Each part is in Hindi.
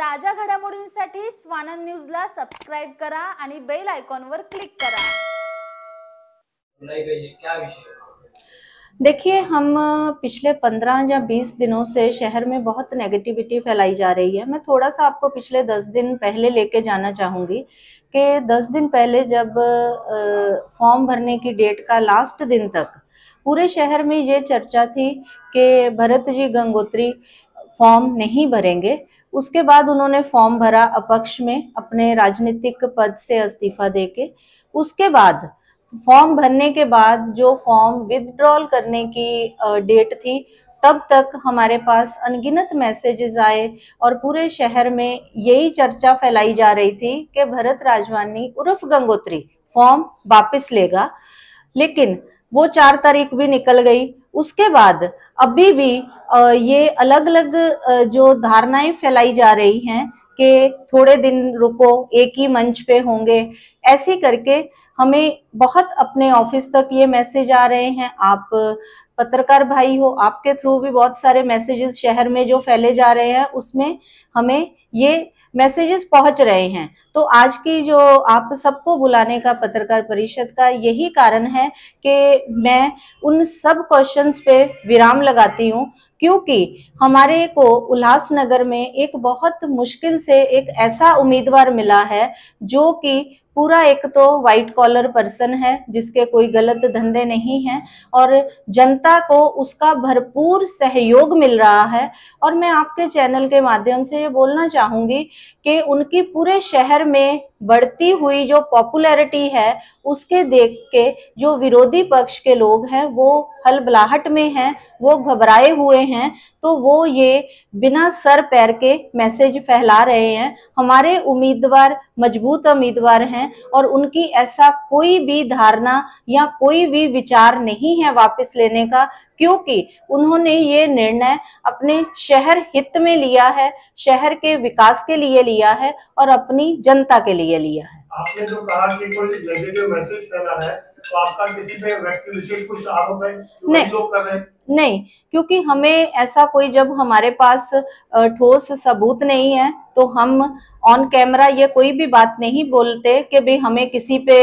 ताज्या घडामोडींसाठी स्वानंद न्यूजला सबस्क्राइब करा आणि बेल आयकॉनवर क्लिक करा। क्या विषय? देखिए, हम पिछले 15 या 20 दिनों से शहर में बहुत नेगेटिविटी फैलाई जा रही है। मैं थोड़ा सा आपको पिछले 10 दिन पहले लेके जाना चाहूँगी कि 10 दिन पहले जब फॉर्म भरने की डेट का लास्ट दिन तक पूरे शहर में ये चर्चा थी कि भरत जी गंगोत्री फॉर्म नहीं भरेंगे। उसके बाद उन्होंने फॉर्म भरा अपक्ष में अपने राजनीतिक पद से इस्तीफा देके। उसके बाद फॉर्म भरने के बाद जो फॉर्म विथड्रॉल करने की डेट थी, तब तक हमारे पास अनगिनत मैसेजेस आए और पूरे शहर में यही चर्चा फैलाई जा रही थी कि भरत राजवानी उर्फ गंगोत्री फॉर्म वापस लेगा। लेकिन वो 4 तारीख भी निकल गई। उसके बाद अभी भी ये अलग अलग जो धारणाएं फैलाई जा रही हैं कि थोड़े दिन रुको, एक ही मंच पे होंगे, ऐसे करके हमें बहुत अपने ऑफिस तक ये मैसेज आ रहे हैं। आप पत्रकार भाई हो, आपके थ्रू भी बहुत सारे मैसेजेस शहर में जो फैले जा रहे हैं, उसमें हमें ये मैसेजेस पहुंच रहे हैं। तो आज की जो आप सबको बुलाने का पत्रकार परिषद का यही कारण है कि मैं उन सब क्वेश्चंस पे विराम लगाती हूँ, क्योंकि हमारे को उल्लासनगर में एक बहुत मुश्किल से एक ऐसा उम्मीदवार मिला है जो कि पूरा एक तो व्हाइट कॉलर पर्सन है, जिसके कोई गलत धंधे नहीं हैं और जनता को उसका भरपूर सहयोग मिल रहा है। और मैं आपके चैनल के माध्यम से ये बोलना चाहूंगी कि उनकी पूरे शहर में बढ़ती हुई जो पॉपुलैरिटी है, उसके देख के जो विरोधी पक्ष के लोग हैं वो हलबलाहट में हैं, वो घबराए हुए हैं। तो वो ये बिना सर पैर के मैसेज फैला रहे हैं। हमारे उम्मीदवार मजबूत उम्मीदवार हैं और उनकी ऐसा कोई भी धारणा या कोई भी विचार नहीं है वापस लेने का, क्योंकि उन्होंने ये निर्णय अपने शहर हित में लिया है, शहर के विकास के लिए लिया है और अपनी जनता के लिए लिया है। आपने जो कहा कि कोई नेगेटिव मैसेज फैला रहा है, तो आपका किसी पे व्यक्ति विशेष कुछ आरोप है जो नहीं, लोग कर रहे हैं? नहीं, क्योंकि हमें ऐसा कोई, जब हमारे पास ठोस सबूत नहीं है तो हम ऑन कैमरा ये कोई भी बात नहीं बोलते कि भाई हमें किसी पे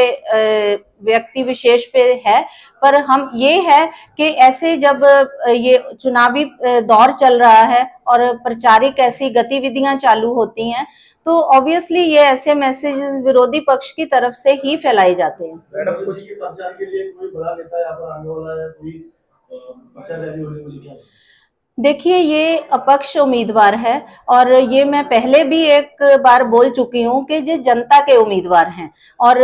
व्यक्ति विशेष पे है। पर हम ये है कि ऐसे जब ये चुनावी दौर चल रहा है और प्रचारिक ऐसी गतिविधियां चालू होती हैं, तो ऑब्वियसली ये ऐसे मैसेजेस विरोधी पक्ष की तरफ से ही फैलाए जाते हैं। मैडम, कुछ के प्रचार के लिए कोई बड़ा नेता यहाँ पर आने वाला है, कोई प्रचार रैली होने वाली क्या? देखिए, ये अपक्ष उम्मीदवार है और ये मैं पहले भी एक बार बोल चुकी हूँ कि ये जनता के उम्मीदवार हैं और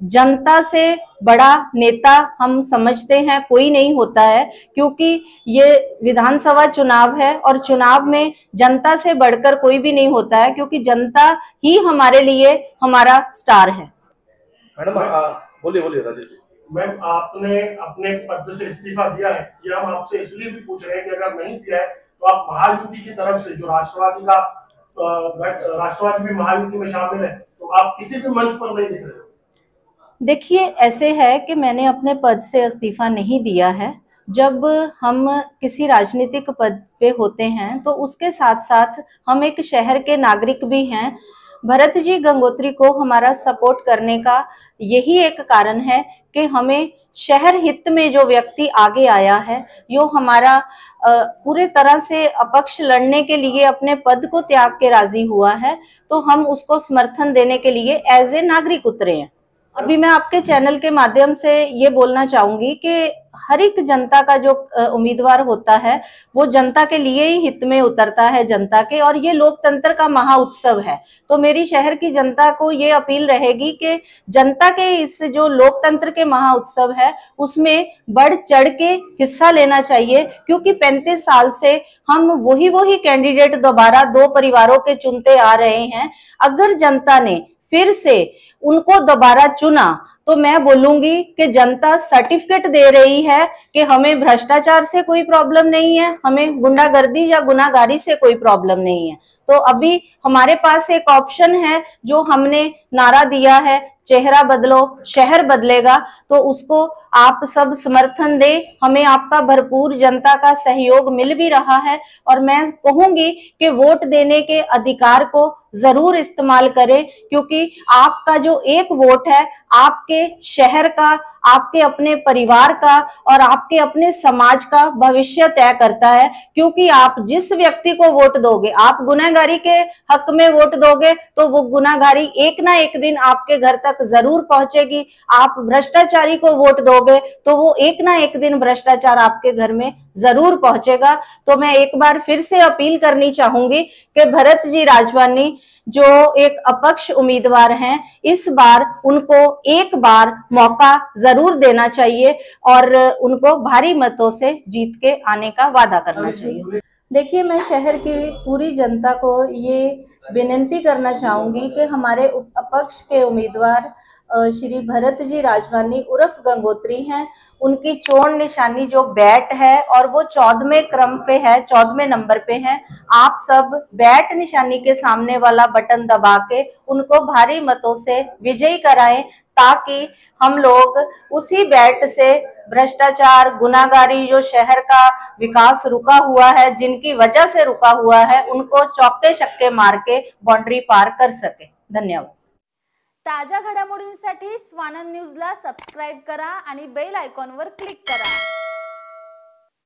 जनता से बड़ा नेता हम समझते हैं कोई नहीं होता है, क्योंकि ये विधानसभा चुनाव है और चुनाव में जनता से बढ़कर कोई भी नहीं होता है, क्योंकि जनता ही हमारे लिए हमारा स्टार है। मैडम, बोलिए राजेश जी। मैम, आपने अपने पद से इस्तीफा दिया है, ये हम आपसे इसलिए भी पूछ रहे हैं कि अगर नहीं दिया है तो आप महायुति की तरफ से, जो राष्ट्रवादी भी महायुति में शामिल है, तो आप किसी भी मंच पर नहीं दिख रहे हो। देखिए, ऐसे है कि मैंने अपने पद से इस्तीफा नहीं दिया है। जब हम किसी राजनीतिक पद पे होते हैं तो उसके साथ साथ हम एक शहर के नागरिक भी हैं। भरत जी गंगोत्री को हमारा सपोर्ट करने का यही एक कारण है कि हमें शहर हित में जो व्यक्ति आगे आया है, जो हमारा पूरे तरह से अपक्ष लड़ने के लिए अपने पद को त्याग के राजी हुआ है, तो हम उसको समर्थन देने के लिए एज ए नागरिक उतरे हैं। अभी मैं आपके चैनल के माध्यम से ये बोलना चाहूंगी कि हर एक जनता का जो उम्मीदवार होता है वो जनता के लिए ही हित में उतरता है, जनता के, और ये लोकतंत्र का महाउत्सव है। तो मेरी शहर की जनता को ये अपील रहेगी कि जनता के इस जो लोकतंत्र के महाउत्सव है उसमें बढ़ चढ़ के हिस्सा लेना चाहिए, क्योंकि 35 साल से हम वही कैंडिडेट दोबारा 2 परिवारों के चुनते आ रहे हैं। अगर जनता ने फिर से उनको दोबारा चुना तो मैं बोलूंगी कि जनता सर्टिफिकेट दे रही है कि हमें भ्रष्टाचार से कोई प्रॉब्लम नहीं है, हमें गुंडागर्दी या गुनाहगारी से कोई प्रॉब्लम नहीं है। तो अभी हमारे पास एक ऑप्शन है जो हमने नारा दिया है, चेहरा बदलो, शहर बदलेगा, तो उसको आप सब समर्थन दें। हमें आपका भरपूर जनता का सहयोग मिल भी रहा है और मैं कहूंगी कि वोट देने के अधिकार को जरूर इस्तेमाल करें, क्योंकि आपका जो एक वोट है आपके शहर का, आपके अपने परिवार का और आपके अपने समाज का भविष्य तय करता है। क्योंकि आप जिस व्यक्ति को वोट दोगे, आप गुनहगारी के हक में वोट दोगे तो वो गुनहगारी एक ना एक दिन आपके घर तक जरूर पहुंचेगी। आप भ्रष्टाचारी को वोट दोगे तो वो एक ना एक दिन भ्रष्टाचार आपके घर में जरूर पहुंचेगा। तो मैं एक बार फिर से अपील करनी चाहूंगी कि भरत जी राजवानी जो एक अपक्ष उम्मीदवार हैं, इस बार उनको एक बार मौका जरूर देना चाहिए और उनको भारी मतों से जीत के आने का वादा करना चाहिए। देखिए, मैं शहर की पूरी जनता को ये विनती करना चाहूंगी कि हमारे अपक्ष के उम्मीदवार श्री भरत जी राजवानी उर्फ गंगोत्री हैं। उनकी चोण निशानी जो बैट है और वो 14वें क्रम पे है, 14वें नंबर पे है। आप सब बैट निशानी के सामने वाला बटन दबा के उनको भारी मतों से विजयी कराएं, ताकि हम लोग उसी बैट से भ्रष्टाचार, गुनाहगारी, जो शहर का विकास रुका हुआ है, जिनकी वजह से रुका हुआ है, उनको चौके छक्के मार के बाउंड्री पार कर सके। धन्यवाद। ताज्या घडामोडींसाठी स्वानंद न्यूजला सबस्क्राईब करा आणि बेल आयकॉनवर क्लिक करा।